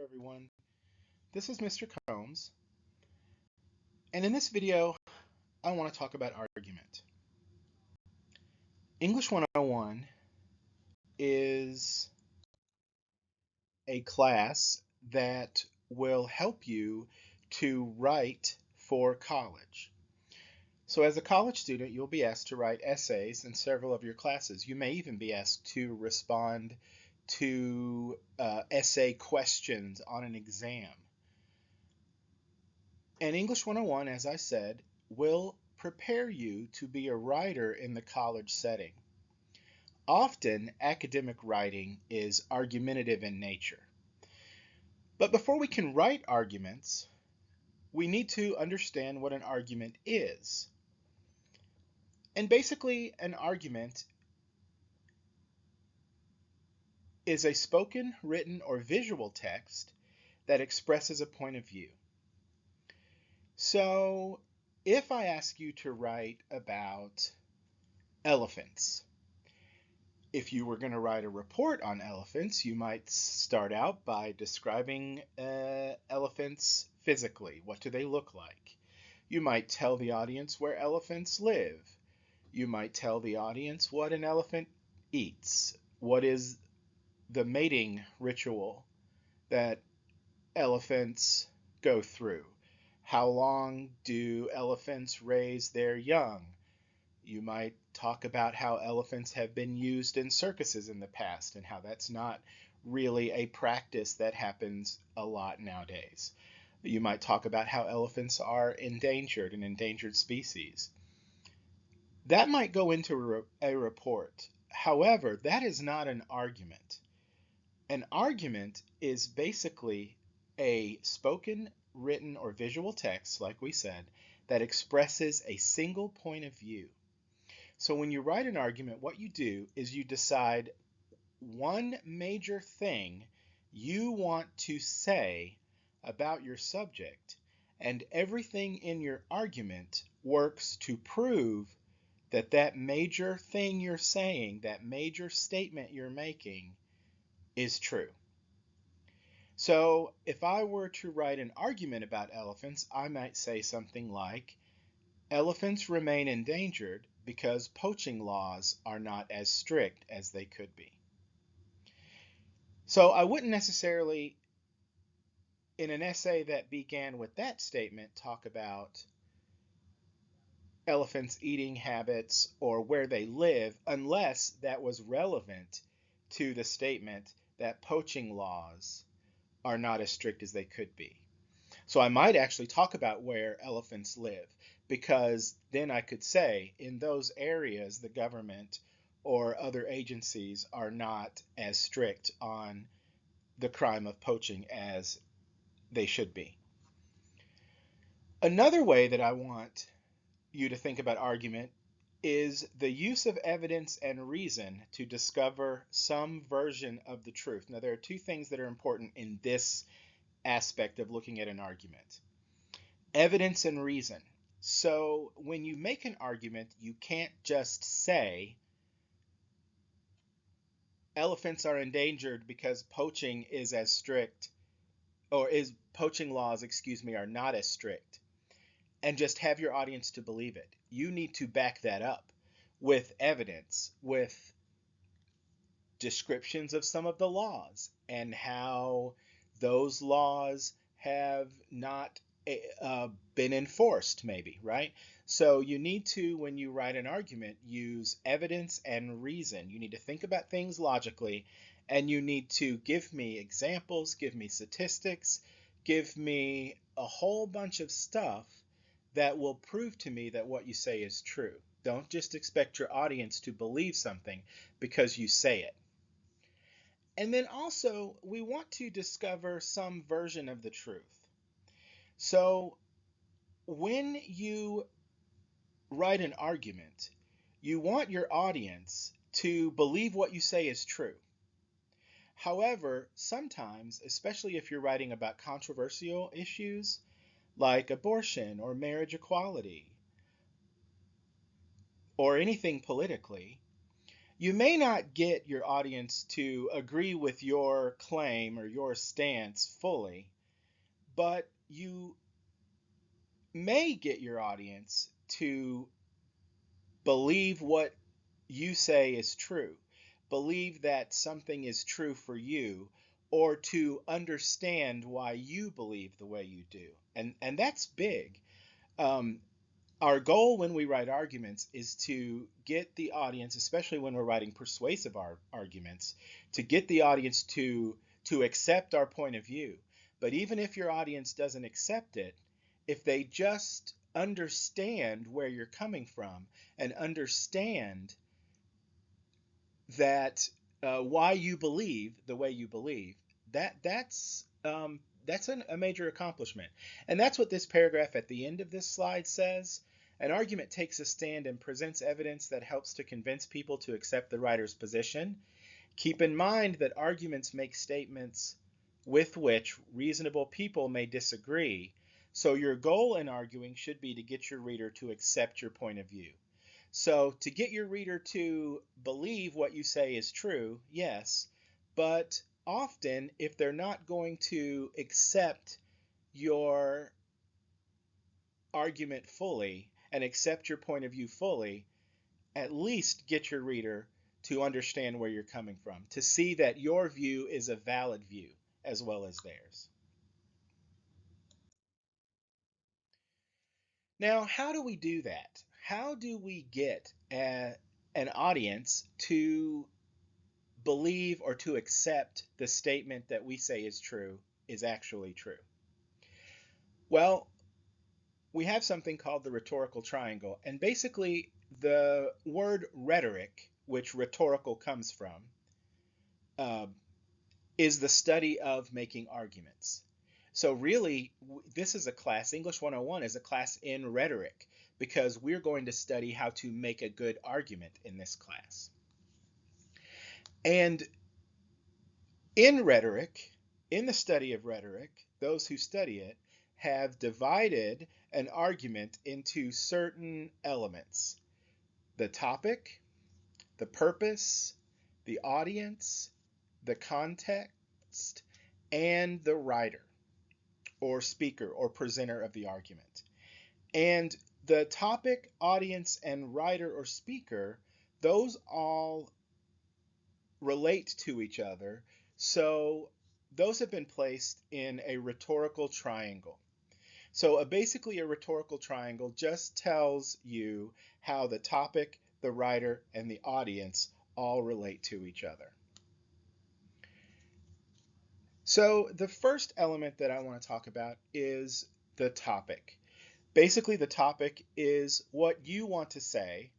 everyone. This is Mr. Combs, and in this video, I want to talk about argument. English 101 is a class that will help you to write for college. So as a college student, you'll be asked to write essays in several of your classes. You may even be asked to respond to essay questions on an exam. And English 101, as I said, will prepare you to be a writer in the college setting. Often, academic writing is argumentative in nature. But before we can write arguments, we need to understand what an argument is. And basically, an argument is a spoken, written, or visual text that expresses a point of view. So, if I ask you to write about elephants, if you were going to write a report on elephants, you might start out by describing elephants physically. What do they look like? You might tell the audience where elephants live. You might tell the audience what an elephant eats. What is the mating ritual that elephants go through? How long do elephants raise their young? You might talk about how elephants have been used in circuses in the past and how that's not really a practice that happens a lot nowadays. You might talk about how elephants are endangered, an endangered species. That might go into a report. However, that is not an argument. An argument is basically a spoken, written, or visual text, like we said, that expresses a single point of view. So when you write an argument, what you do is you decide one major thing you want to say about your subject, and everything in your argument works to prove that that major thing you're saying, that major statement you're making, is true. So if I were to write an argument about elephants, I might say something like, elephants remain endangered because poaching laws are not as strict as they could be. So I wouldn't necessarily, in an essay that began with that statement, talk about elephants' eating habits or where they live unless that was relevant to the statement that poaching laws are not as strict as they could be. So I might actually talk about where elephants live, because then I could say in those areas the government or other agencies are not as strict on the crime of poaching as they should be. Another way that I want you to think about argument is the use of evidence and reason to discover some version of the truth. Now, there are two things that are important in this aspect of looking at an argument: evidence and reason. So when you make an argument, you can't just say elephants are endangered because poaching is as strict, or is poaching laws, excuse me, are not as strict, and just have your audience to believe it. You need to back that up with evidence, with descriptions of some of the laws and how those laws have not been enforced, maybe, right? So you need to, when you write an argument, use evidence and reason. You need to think about things logically, and you need to give me examples, give me statistics, give me a whole bunch of stuff that will prove to me that what you say is true. Don't just expect your audience to believe something because you say it. And then also, we want to discover some version of the truth. So when you write an argument, you want your audience to believe what you say is true. However, sometimes, especially if you're writing about controversial issues like abortion or marriage equality or anything politically, You may not get your audience to agree with your claim or your stance fully, but you may get your audience to believe what you say is true, believe that something is true for you, or to understand why you believe the way you do. And that's big. Um, our goal when we write arguments is to get the audience, especially when we're writing persuasive arguments, to get the audience to accept our point of view. But even if your audience doesn't accept it, if they just understand where you're coming from and understand that why you believe the way you believe, that's a major accomplishment. And that's what this paragraph at the end of this slide says. An argument takes a stand and presents evidence that helps to convince people to accept the writer's position. Keep in mind that arguments make statements with which reasonable people may disagree, so your goal in arguing should be to get your reader to accept your point of view. So to get your reader to believe what you say is true, yes, but often if they're not going to accept your argument fully and accept your point of view fully, at least get your reader to understand where you're coming from, to see that your view is a valid view as well as theirs. Now, how do we do that? How do we get an audience to believe or to accept the statement that we say is true is actually true? Well, we have something called the rhetorical triangle, and basically the word rhetoric, which rhetorical comes from, uh, is the study of making arguments. So really, this is a class, English 101 is a class in rhetoric, because we're going to study how to make a good argument in this class. And in rhetoric, in the study of rhetoric, those who study it have divided an argument into certain elements: the topic, the purpose, the audience, the context, and the writer or speaker or presenter of the argument. And the topic, audience, and writer or speaker, those all relate to each other. So those have been placed in a rhetorical triangle. So basically a rhetorical triangle just tells you how the topic, the writer, and the audience all relate to each other. So the first element that I want to talk about is the topic. Basically, the topic is what you want to say,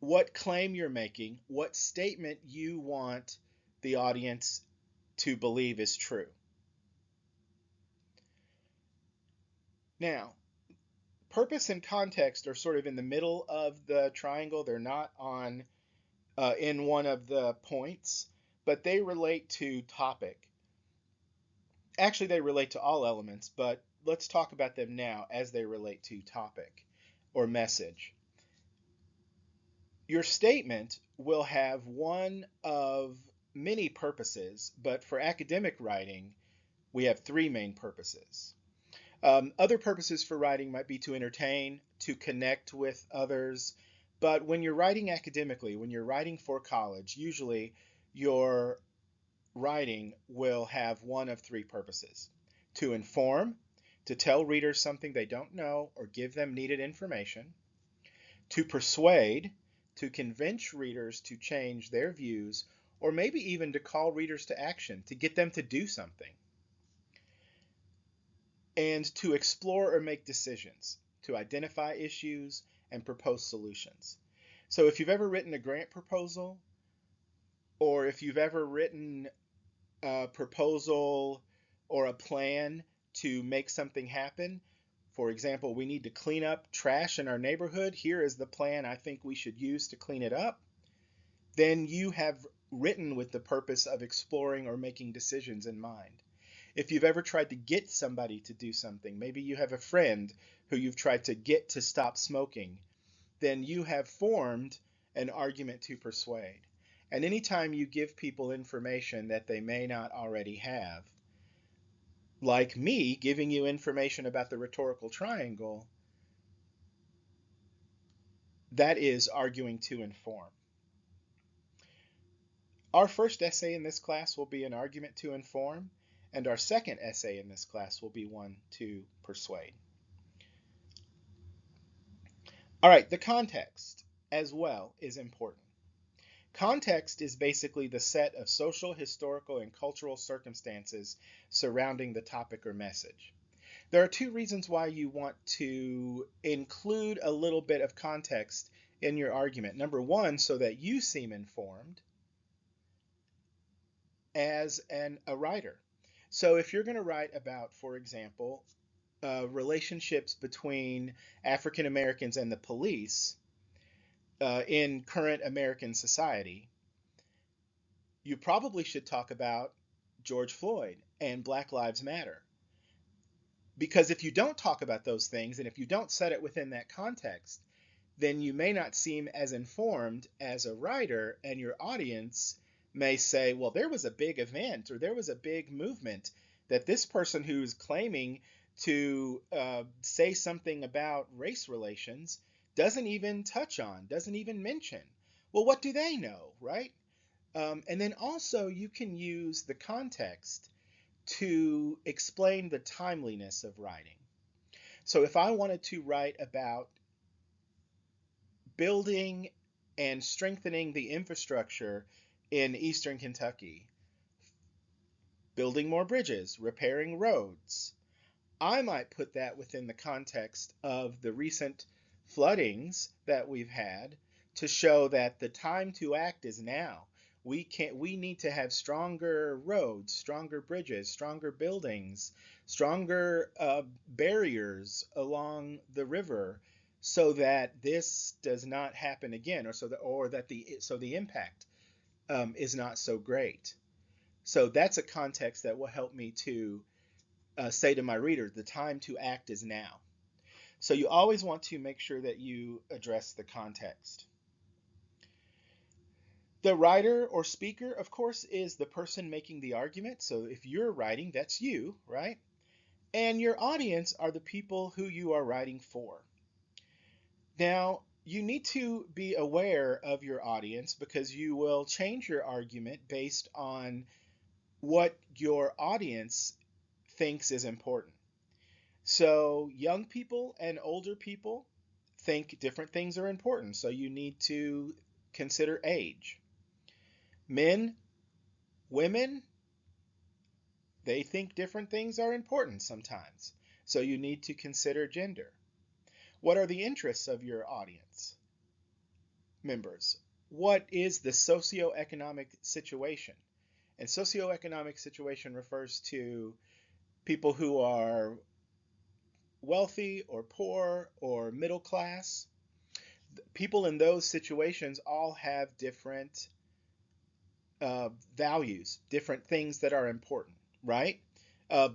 what claim you're making, what statement you want the audience to believe is true. Now, purpose and context are sort of in the middle of the triangle. They're not on in one of the points, but they relate to topic. Actually, they relate to all elements, but let's talk about them now as they relate to topic or message. Your statement will have one of many purposes, but for academic writing, we have three main purposes. Other purposes for writing might be to entertain, to connect with others, but when you're writing academically, when you're writing for college, usually your writing will have one of three purposes: to inform, to tell readers something they don't know or give them needed information; to persuade, to convince readers to change their views, or maybe even to call readers to action, to get them to do something; and to explore or make decisions, to identify issues and propose solutions. So if you've ever written a grant proposal, or if you've ever written a proposal or a plan to make something happen, for example, we need to clean up trash in our neighborhood. Here is the plan I think we should use to clean it up. Then you have written with the purpose of exploring or making decisions in mind. If you've ever tried to get somebody to do something, maybe you have a friend who you've tried to get to stop smoking, then you have formed an argument to persuade. And anytime you give people information that they may not already have, like me giving you information about the rhetorical triangle, that is arguing to inform. Our first essay in this class will be an argument to inform, and our second essay in this class will be one to persuade. All right, the context as well is important. Context is basically the set of social, historical, and cultural circumstances surrounding the topic or message. There are two reasons why you want to include a little bit of context in your argument. Number one, so that you seem informed as a writer. So if you're going to write about, for example, relationships between African Americans and the police in current American society, you probably should talk about George Floyd and Black Lives Matter. Because if you don't talk about those things and if you don't set it within that context, then you may not seem as informed as a writer, and your audience may say, well, there was a big event or there was a big movement that this person who's claiming to say something about race relations doesn't even touch on, doesn't even mention. Well, what do they know, right? And then also you can use the context to explain the timeliness of writing. So if I wanted to write about building and strengthening the infrastructure in Eastern Kentucky, building more bridges, repairing roads, I might put that within the context of the recent floodings that we've had to show that the time to act is now. We need to have stronger roads, stronger bridges, stronger buildings, stronger barriers along the river so that this does not happen again, or that the impact is not so great. So that's a context that will help me to say to my reader, the time to act is now. So you always want to make sure that you address the context. The writer or speaker, of course, is the person making the argument. So if you're writing, that's you, right? And your audience are the people who you are writing for. Now, you need to be aware of your audience because you will change your argument based on what your audience thinks is important. So young people and older people think different things are important. So you need to consider age. Men, women, they think different things are important sometimes. So you need to consider gender. What are the interests of your audience members? What is the socioeconomic situation? And socioeconomic situation refers to people who are wealthy or poor or middle class. People in those situations all have different values, different things that are important, right? Uh,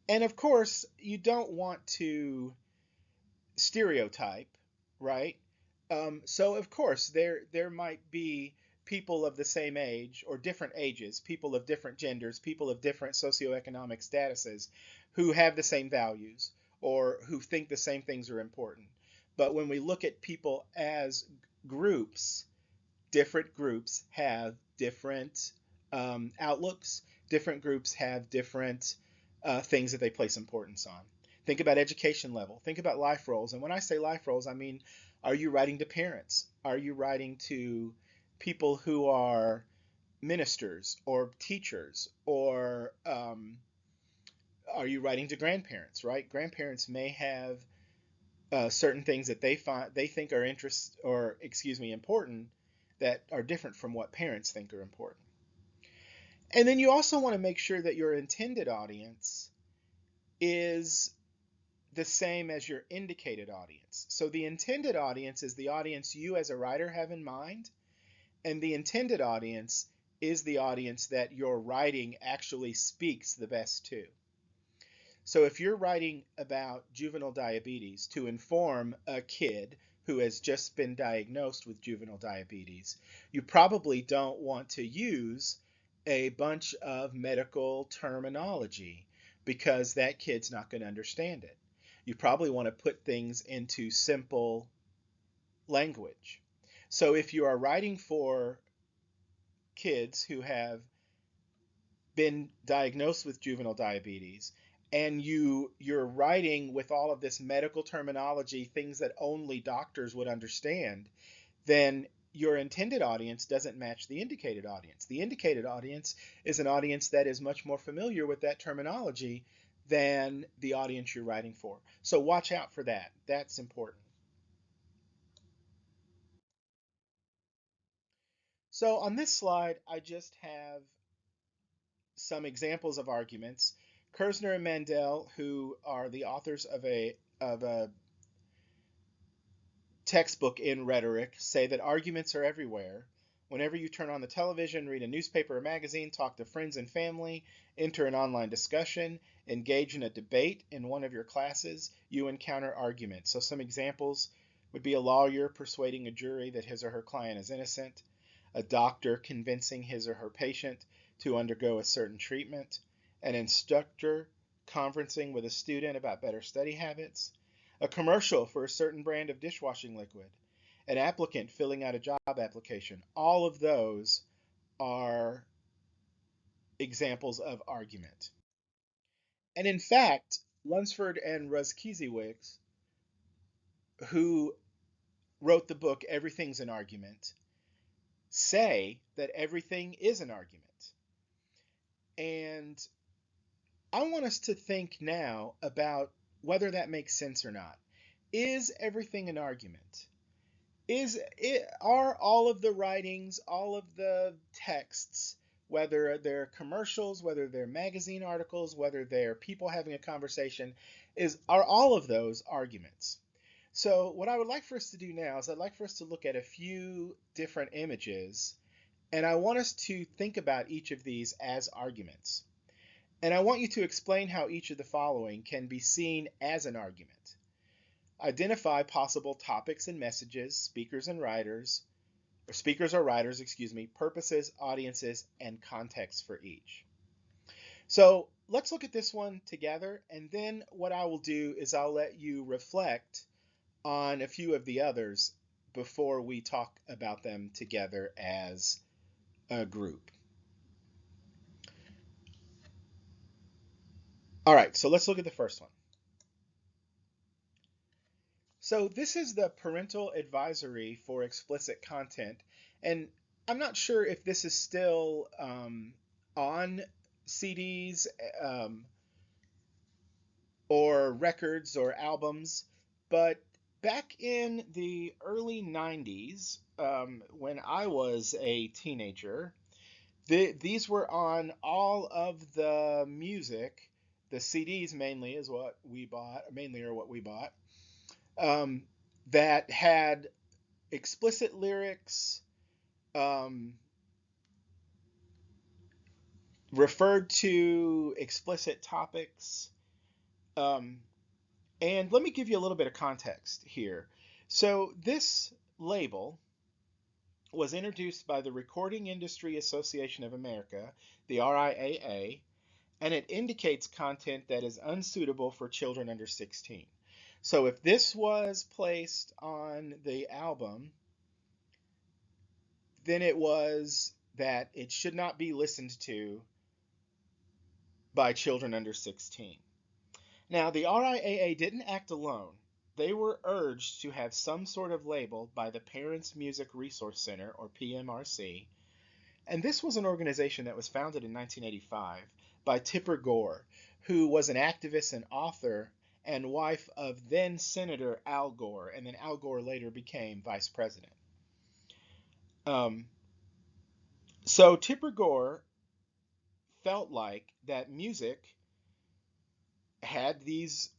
and of course, you don't want to stereotype, right? So of course, there might be people of the same age or different ages, people of different genders, people of different socioeconomic statuses who have the same values or who think the same things are important. But when we look at people as groups, different groups have different outlooks. Different groups have different things that they place importance on. Think about education level. Think about life roles. And when I say life roles, I mean, are you writing to parents? Are you writing to people who are ministers or teachers? Or are you writing to grandparents, right? Grandparents may have certain things that they think are important that are different from what parents think are important. And then you also want to make sure that your intended audience is the same as your indicated audience. So the intended audience is the audience you as a writer have in mind, and the intended audience is the audience that your writing actually speaks the best to. So if you're writing about juvenile diabetes to inform a kid who has just been diagnosed with juvenile diabetes, you probably don't want to use a bunch of medical terminology because that kid's not going to understand it. You probably want to put things into simple language. So if you are writing for kids who have been diagnosed with juvenile diabetes and you're writing with all of this medical terminology, things that only doctors would understand, then your intended audience doesn't match the indicated audience. The indicated audience is an audience that is much more familiar with that terminology than the audience you're writing for. So watch out for that. That's important. So on this slide, I just have some examples of arguments. Kerzner and Mandel, who are the authors of a textbook in rhetoric, say that arguments are everywhere. Whenever you turn on the television, read a newspaper or magazine, talk to friends and family, enter an online discussion, engage in a debate in one of your classes, you encounter arguments. So some examples would be a lawyer persuading a jury that his or her client is innocent, a doctor convincing his or her patient to undergo a certain treatment, an instructor conferencing with a student about better study habits, a commercial for a certain brand of dishwashing liquid, an applicant filling out a job application. All of those are examples of argument. And in fact, Lunsford and Ruszkiewicz, who wrote the book Everything's an Argument, say that everything is an argument. And I want us to think now about whether that makes sense or not. Is everything an argument? Are all of the writings, all of the texts, whether they're commercials, whether they're magazine articles, whether they're people having a conversation, are all of those arguments? So what I would like for us to do now is I'd like for us to look at a few different images, and I want us to think about each of these as arguments. And I want you to explain how each of the following can be seen as an argument. Identify possible topics and messages, speakers or writers, purposes, audiences, and context for each. So let's look at this one together, and then what I will do is I'll let you reflect on a few of the others before we talk about them together as a group. All right, so let's look at the first one. So this is the parental advisory for explicit content, and I'm not sure if this is still on CDs or records or albums, but back in the early 90s, when I was a teenager, these were on all of the music. The CDs mainly is what we bought, mainly are what we bought, that had explicit lyrics, um, referred to explicit topics. And let me give you a little bit of context here. So this label was introduced by the Recording Industry Association of America, the RIAA, and it indicates content that is unsuitable for children under 16. So if this was placed on the album, then it was that it should not be listened to by children under 16. Now, the RIAA didn't act alone. They were urged to have some sort of label by the Parents Music Resource Center, or PMRC, and this was an organization that was founded in 1985 by Tipper Gore, who was an activist and author and wife of then Senator Al Gore, and then Al Gore later became vice president. So Tipper Gore felt like that music had these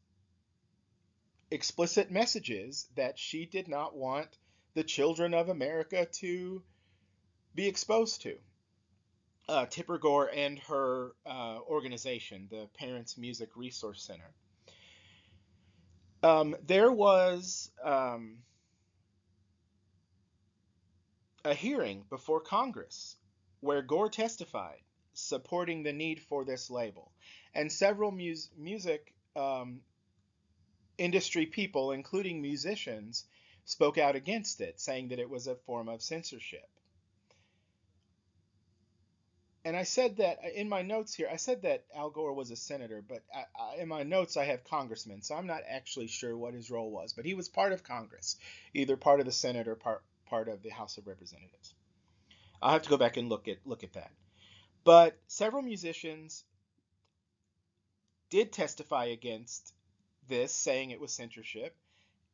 explicit messages that she did not want the children of America to be exposed to. Tipper Gore and her organization, the Parents Music Resource Center. There was a hearing before Congress where Gore testified supporting the need for this label. And several music industry people, including musicians, spoke out against it, saying that it was a form of censorship. And I said that in my notes here, I said that Al Gore was a senator, but in my notes I have congressman, so I'm not actually sure what his role was. But he was part of Congress, either part of the Senate or part of the House of Representatives. I'll have to go back and look at that. But several musicians did testify against this, saying it was censorship.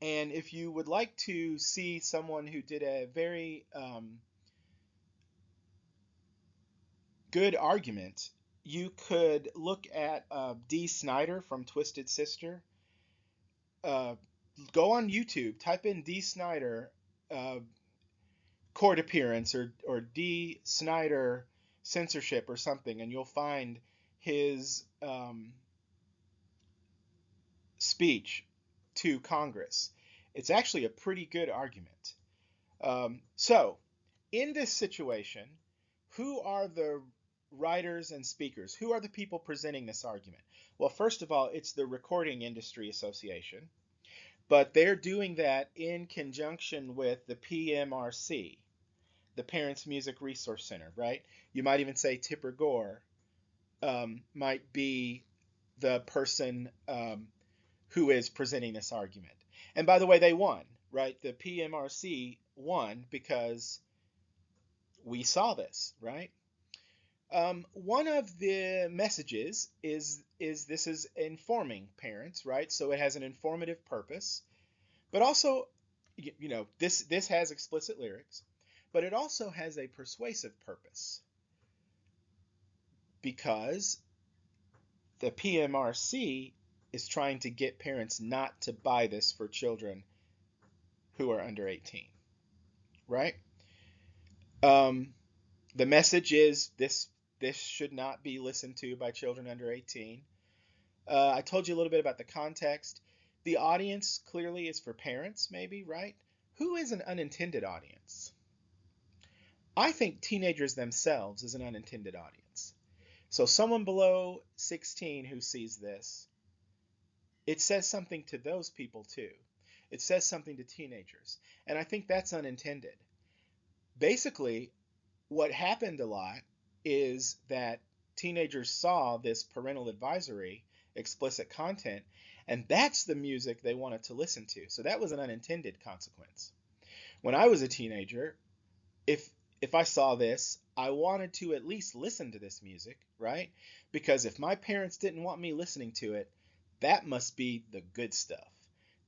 And if you would like to see someone who did a very good argument, you could look at Dee Snider from Twisted Sister. Go on YouTube, type in Dee Snider uh, court appearance or Dee Snider censorship or something, and you'll find his speech to Congress. It's actually a pretty good argument. So, in this situation, who are the writers and speakers? Who are the people presenting this argument? Well, first of all, it's the Recording Industry Association, but they're doing that in conjunction with the PMRC, the Parents Music Resource Center, right? You might even say Tipper Gore might be the person who is presenting this argument. And by the way, they won, right? The PMRC won because we saw this, right? One of the messages is this is informing parents, right? So it has an informative purpose, but also, this has explicit lyrics, but it also has a persuasive purpose because the PMRC is trying to get parents not to buy this for children who are under 18, right? The message is this should not be listened to by children under 18. I told you a little bit about the context. The audience clearly is for parents, maybe, right? Who is an unintended audience? I think teenagers themselves is an unintended audience. So someone below 16 who sees this, it says something to those people too. It says something to teenagers. And I think that's unintended. Basically, what happened a lot is that teenagers saw this parental advisory, explicit content, and that's the music they wanted to listen to. So that was an unintended consequence. When I was a teenager, if I saw this, I wanted to at least listen to this music, right? Because if my parents didn't want me listening to it, that must be the good stuff.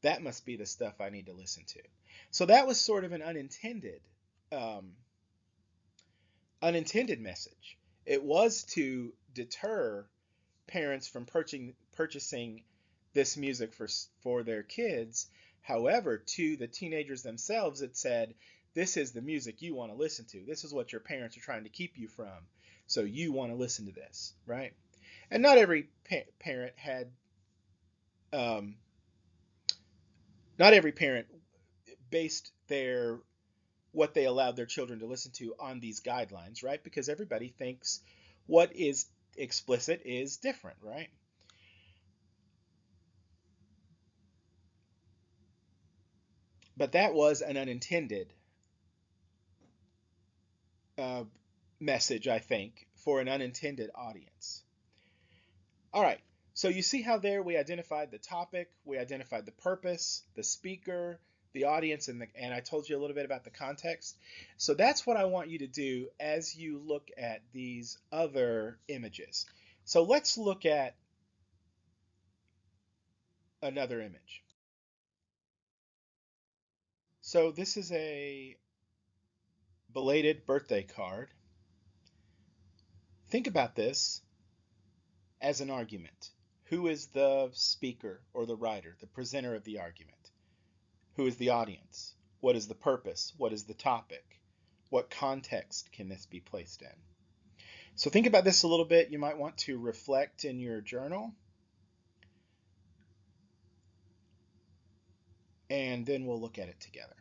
That must be the stuff I need to listen to. So that was sort of an unintended message. It was to deter parents from purchasing this music for their kids. However, to the teenagers themselves, it said, this is the music you want to listen to. This is what your parents are trying to keep you from. So you want to listen to this, right? And not every parent had, not every parent based what they allowed their children to listen to on these guidelines, right? Because everybody thinks what is explicit is different, right? But that was an unintended uh, message, I think, for an unintended audience. All right, so you see how there we identified the topic, we identified the purpose, the speaker, the audience, and I told you a little bit about the context. So that's what I want you to do as you look at these other images. So let's look at another image. So this is a belated birthday card. Think about this as an argument. Who is the speaker or the writer, the presenter of the argument? Who is the audience? What is the purpose? What is the topic? What context can this be placed in? So think about this a little bit. You might want to reflect in your journal. And then we'll look at it together.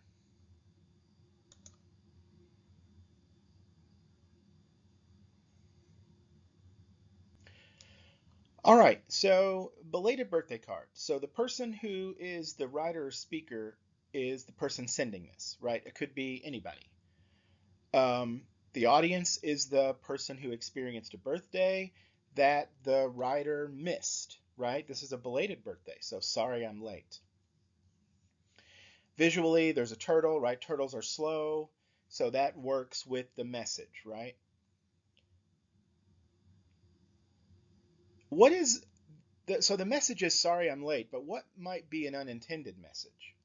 All right, so belated birthday card. So the person who is the writer or speaker is the person sending this, right? It could be anybody. The audience is the person who experienced a birthday that the writer missed, right? This is a belated birthday, so sorry I'm late. Visually, there's a turtle, right? Turtles are slow, so that works with the message, right? What is so the message is sorry I'm late, but what might be an unintended message?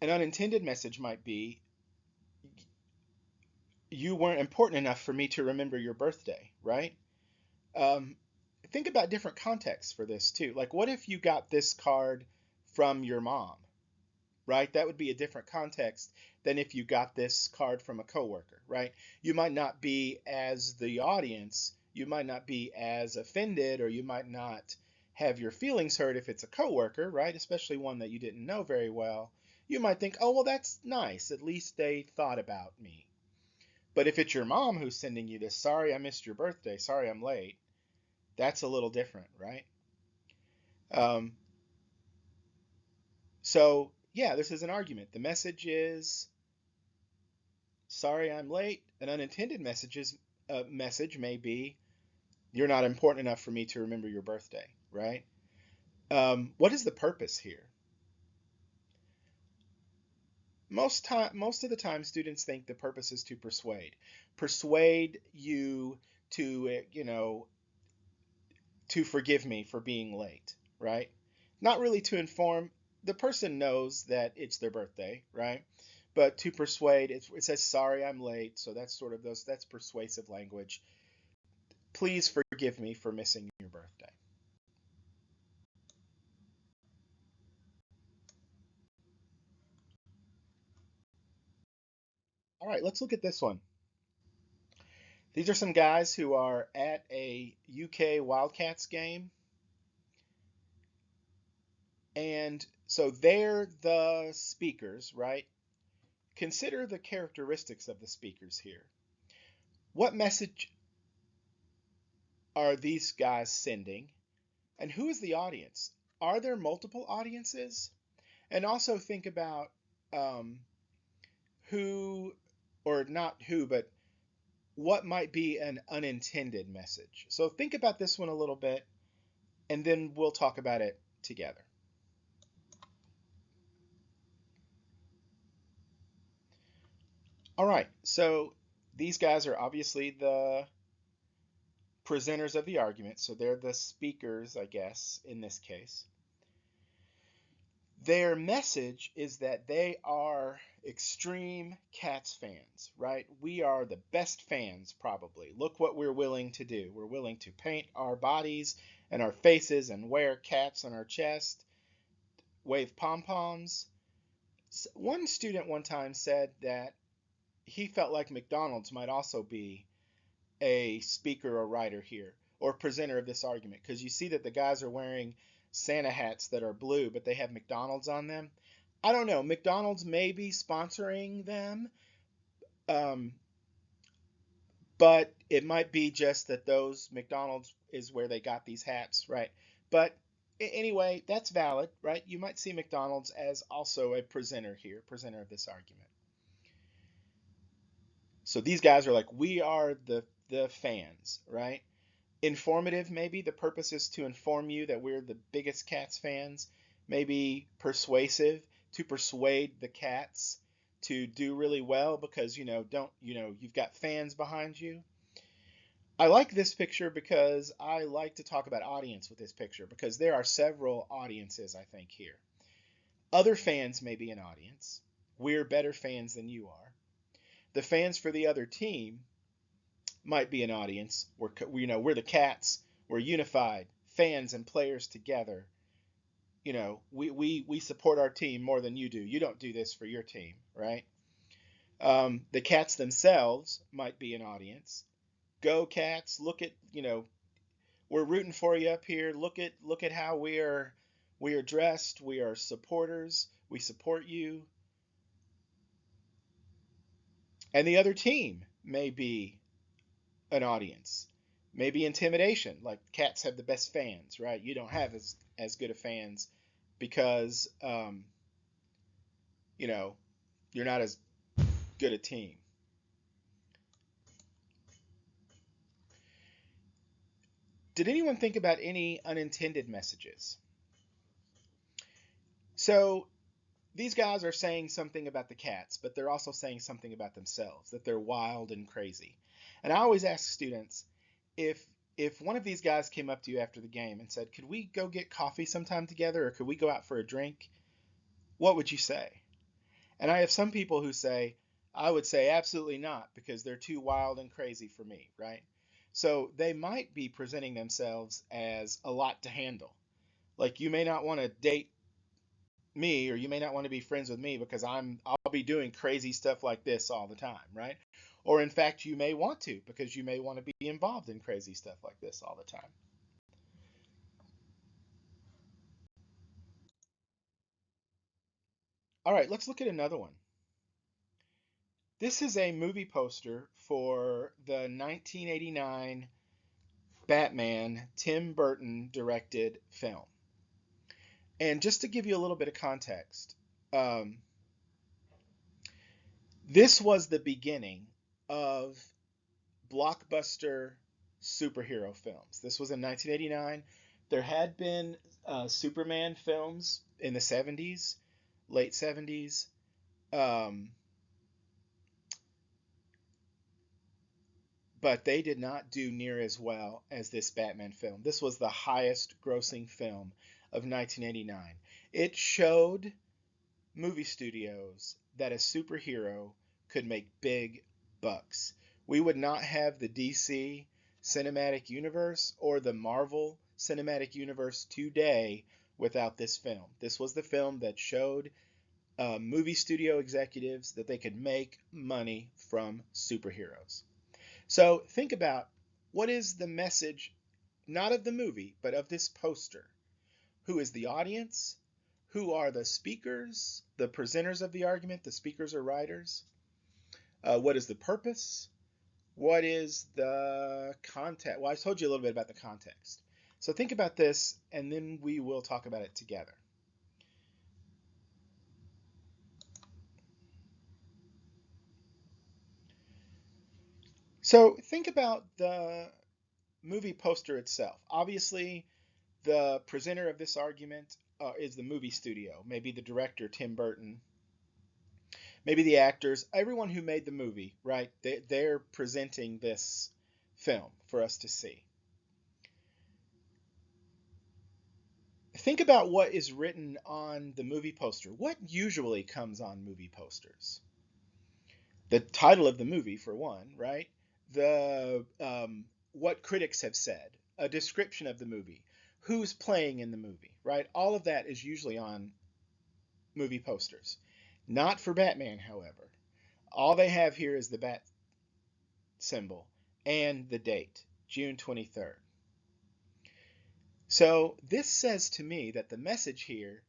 An unintended message might be you weren't important enough for me to remember your birthday, right? Um, think about different contexts for this too. Like, what if you got this card from your mom, right? That would be a different context than if you got this card from a coworker, right? You might not be as the audience, you might not be as offended, or you might not have your feelings hurt if it's a coworker, right? Especially one that you didn't know very well. You might think, oh, well, that's nice. At least they thought about me. But if it's your mom who's sending you this, sorry I missed your birthday, sorry I'm late, that's a little different, right? Um, so, yeah, this is an argument. The message is sorry I'm late. An unintended message may be you're not important enough for me to remember your birthday, right? What is the purpose here? Most of the time, students think the purpose is to persuade you to, to forgive me for being late, right? Not really to inform. The person knows that it's their birthday, right? But to persuade, it says, sorry, I'm late. So that's sort of that's persuasive language. Please forgive me for missing your birthday. All right, let's look at this one. These are some guys who are at a UK Wildcats game. And so they're the speakers, right? Consider the characteristics of the speakers here. What message are these guys sending? And who is the audience? Are there multiple audiences? And also think about um, who, or not who, but what might be an unintended message. So think about this one a little bit, and then we'll talk about it together. All right, so these guys are obviously the presenters of the argument, so they're the speakers, I guess, in this case. Their message is that they are extreme Cats fans, right? We are the best fans, probably. Look what we're willing to do. We're willing to paint our bodies and our faces and wear cats on our chest, wave pom poms. One student one time said that he felt like McDonald's might also be a speaker or writer here or presenter of this argument because you see that the guys are wearing Santa hats that are blue, but they have McDonald's on them. I don't know. McDonald's may be sponsoring them, um, but it might be just that those McDonald's is where they got these hats, right? But anyway, that's valid, right? You might see McDonald's as also a presenter here, presenter of this argument. So these guys are like, we are the fans, right? Informative, maybe the purpose is to inform you that we're the biggest Cats fans. Maybe persuasive, to persuade the Cats to do really well because don't you've got fans behind you. I like this picture because I like to talk about audience with this picture because there are several audiences I think here. Other fans may be an audience. We're better fans than you are. The fans for the other team might be an audience. We're the Cats. We're unified, fans and players together. We support our team more than you do. You don't do this for your team, right? The Cats themselves might be an audience. Go Cats! Look at we're rooting for you up here. Look at how we are dressed. We are supporters. We support you. And the other team may be an audience. Maybe intimidation, like cats have the best fans, right? You don't have as good of fans because you know you're not as good a team. Did anyone think about any unintended messages? So these guys are saying something about the cats, but they're also saying something about themselves, that they're wild and crazy. And I always ask students, if if one of these guys came up to you after the game and said, "Could we go get coffee sometime together, or could we go out for a drink?" What would you say? And I have some people who say, I would say absolutely not because they're too wild and crazy for me, right? So they might be presenting themselves as a lot to handle. Like you may not want to date me or you may not want to be friends with me because I'll be doing crazy stuff like this all the time, right? Or in fact, you may want to because you may want to be involved in crazy stuff like this all the time. All right, let's look at another one. This is a movie poster for the 1989 Batman Tim Burton directed film. And just to give you a little bit of context, um, this was the beginning of blockbuster superhero films. This was in 1989. There had been Superman films in the 70s, late 70s, um, but they did not do near as well as this Batman film. This was the highest grossing film of 1989. It showed movie studios that a superhero could make big bucks. We would not have the DC cinematic universe or the Marvel cinematic universe today without this film. This was the film that showed movie studio executives that they could make money from superheroes. So think about what is the message, not of the movie, but of this poster. Who is the audience? Who are the speakers, the presenters of the argument, the speakers or writers? What is the purpose? What is the context? Well, I told you a little bit about the context. So think about this, and then we will talk about it together. So think about the movie poster itself. Obviously, the presenter of this argument is the movie studio, maybe the director, Tim Burton, maybe the actors, everyone who made the movie, right? They're presenting this film for us to see. Think about what is written on the movie poster. What usually comes on movie posters? The title of the movie, for one, right? The what critics have said, a description of the movie, who's playing in the movie, right? All of that is usually on movie posters. Not for Batman, however. All they have here is the bat symbol and the date, June 23rd. So this says to me that the message here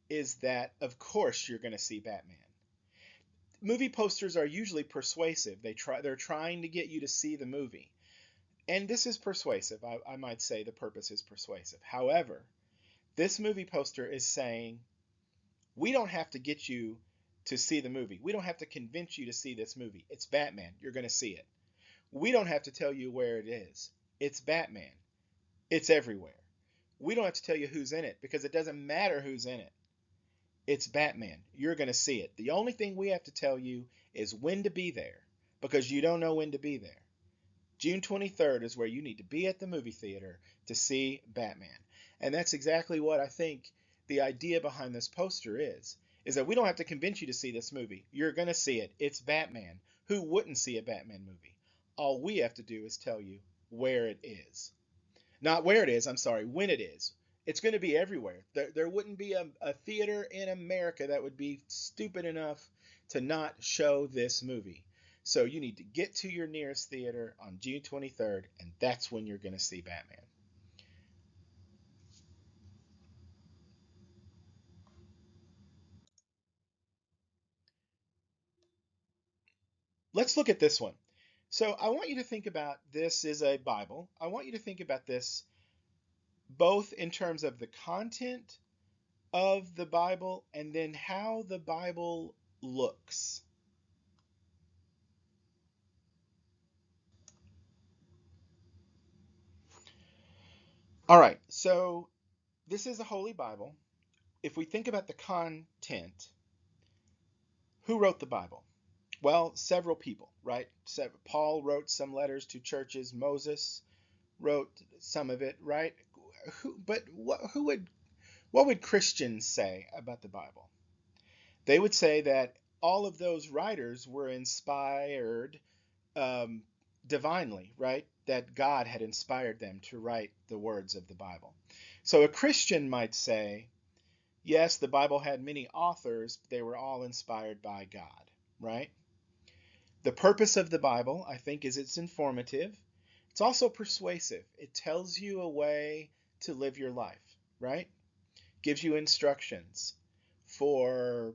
is that, of course, you're going to see Batman. Movie posters are usually persuasive. They're trying to get you to see the movie. And this is persuasive. I might say the purpose is persuasive. However, this movie poster is saying, we don't have to get you to see the movie. We don't have to convince you to see this movie. It's Batman. You're going to see it. We don't have to tell you where it is. It's Batman. It's everywhere. We don't have to tell you who's in it because it doesn't matter who's in it. It's Batman. You're going to see it. The only thing we have to tell you is when to be there because you don't know when to be there. June 23rd is where you need to be at the movie theater to see Batman. And that's exactly what I think the idea behind this poster is that we don't have to convince you to see this movie. You're going to see it. It's Batman. Who wouldn't see a Batman movie? All we have to do is tell you where it is. Not where it is, I'm sorry, when it is. It's going to be everywhere. There wouldn't be a theater in America that would be stupid enough to not show this movie. So you need to get to your nearest theater on June 23rd, and that's when you're going to see Batman. Let's look at this one. So I want you to think about this is a Bible. I want you to think about this both in terms of the content of the Bible and then how the Bible looks. All right, so this is a Holy Bible. If we think about the content, who wrote the Bible? Well, several people, right? Paul wrote some letters to churches. Moses wrote some of it, right? But what would Christians say about the Bible? They would say that all of those writers were inspired um, divinely, right? That God had inspired them to write the words of the Bible. So a Christian might say, yes, the Bible had many authors, but they were all inspired by God, right? The purpose of the Bible, I think, is it's informative. It's also persuasive. It tells you a way to live your life, right? Gives you instructions for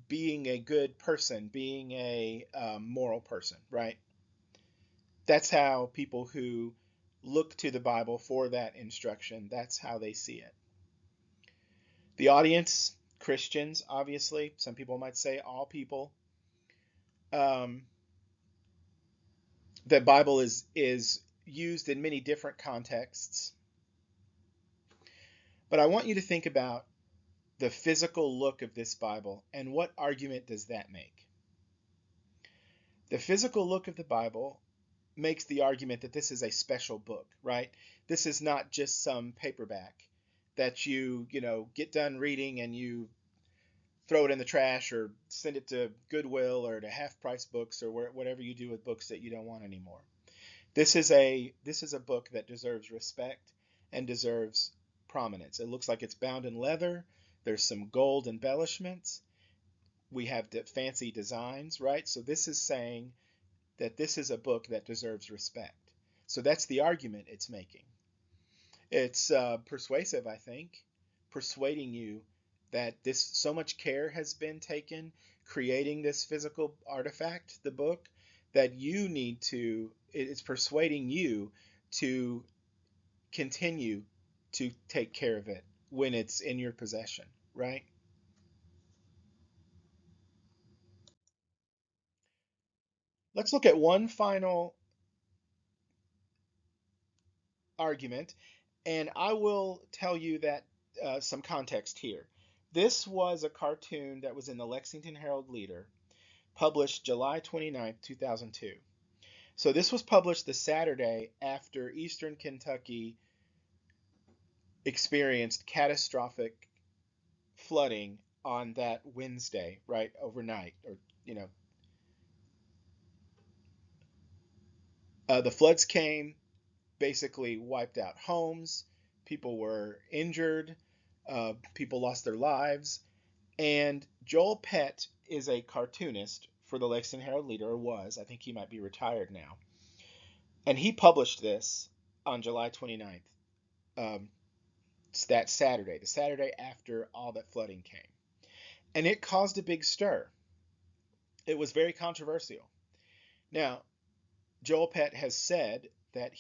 being a good person, being a moral person, right? That's how people who look to the Bible for that instruction, that's how they see it. The audience, Christians, obviously, some people might say all people. Um, the Bible is used in many different contexts, but I want you to think about the physical look of this Bible and what argument does that make? The physical look of the Bible makes the argument that this is a special book, right? This is not just some paperback that you get done reading and you throw it in the trash or send it to Goodwill or to Half Price Books or whatever you do with books that you don't want anymore. This is a book that deserves respect and deserves prominence. It looks like it's bound in leather. There's some gold embellishments. We have fancy designs, right? So this is saying that this is a book that deserves respect. So that's the argument it's making. It's persuasive, I think, persuading you that this so much care has been taken creating this physical artifact, the book, that you need to. It's persuading you to continue to take care of it when it's in your possession, right? Let's look at one final argument, and I will tell you that some context here. This was a cartoon that was in the Lexington Herald Leader, published July 29th, 2002. So this was published the Saturday after Eastern Kentucky experienced catastrophic flooding on that Wednesday, right, overnight, or you know, the floods came, basically wiped out homes, people were injured, people lost their lives, and Joel Pett is a cartoonist for the Lexington Herald Leader, or was. I think he might be retired now. And he published this on July 29th, um, that Saturday, the Saturday after all that flooding came. And it caused a big stir. It was very controversial. Now, Joel Pett has said that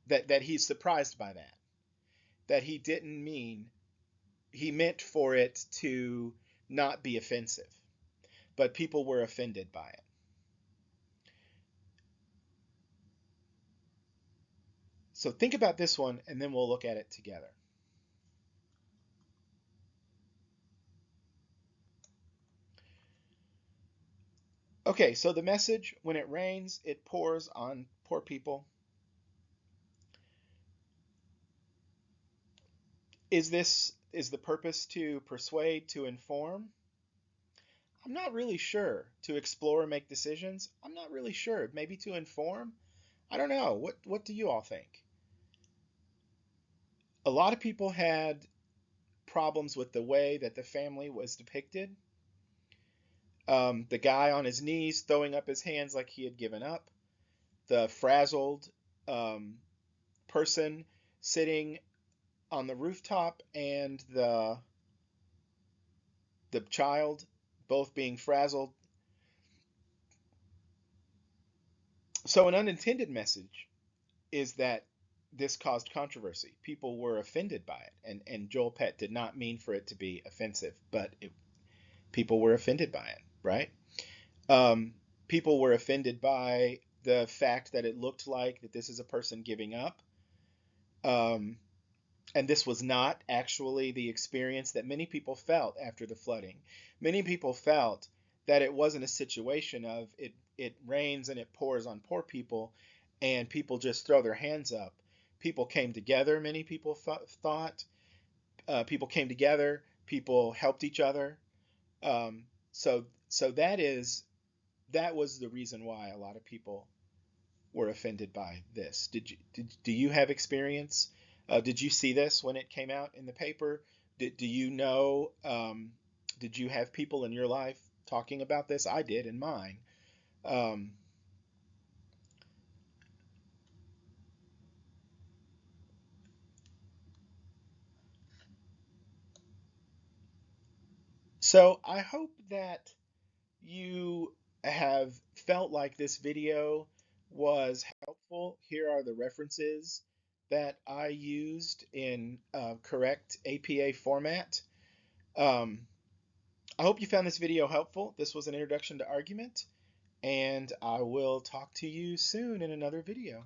that he's surprised by that. That he meant for it to not be offensive, but people were offended by it. So think about this one and then we'll look at it together. Okay, so the message, when it rains, it pours on poor people. Is the purpose to persuade, to inform? I'm not really sure. To explore, make decisions? I'm not really sure. Maybe to inform? I don't know. What do you all think? A lot of people had problems with the way that the family was depicted. The guy on his knees throwing up his hands like he had given up. The frazzled um, person sitting on the rooftop and the child both being frazzled. So, an unintended message is that this caused controversy. People were offended by it, and Joel Pett did not mean for it to be offensive, but people were offended by it, right? Um, People were offended by the fact that it looked like that this is a person giving up. Um, and this was not actually the experience that many people felt after the flooding. Many people felt that it wasn't a situation of it rains and it pours on poor people and people just throw their hands up. People came together, many people thought. People came together, people helped each other. So that was the reason why a lot of people were offended by this. Do you have experience? Did you see this when it came out in the paper? Do you know? Did you have people in your life talking about this? I did in mine. Um, so I hope that you have felt like this video was helpful. Here are the references that I used in correct APA format. Um, I hope you found this video helpful. This was an introduction to argument, and I will talk to you soon in another video.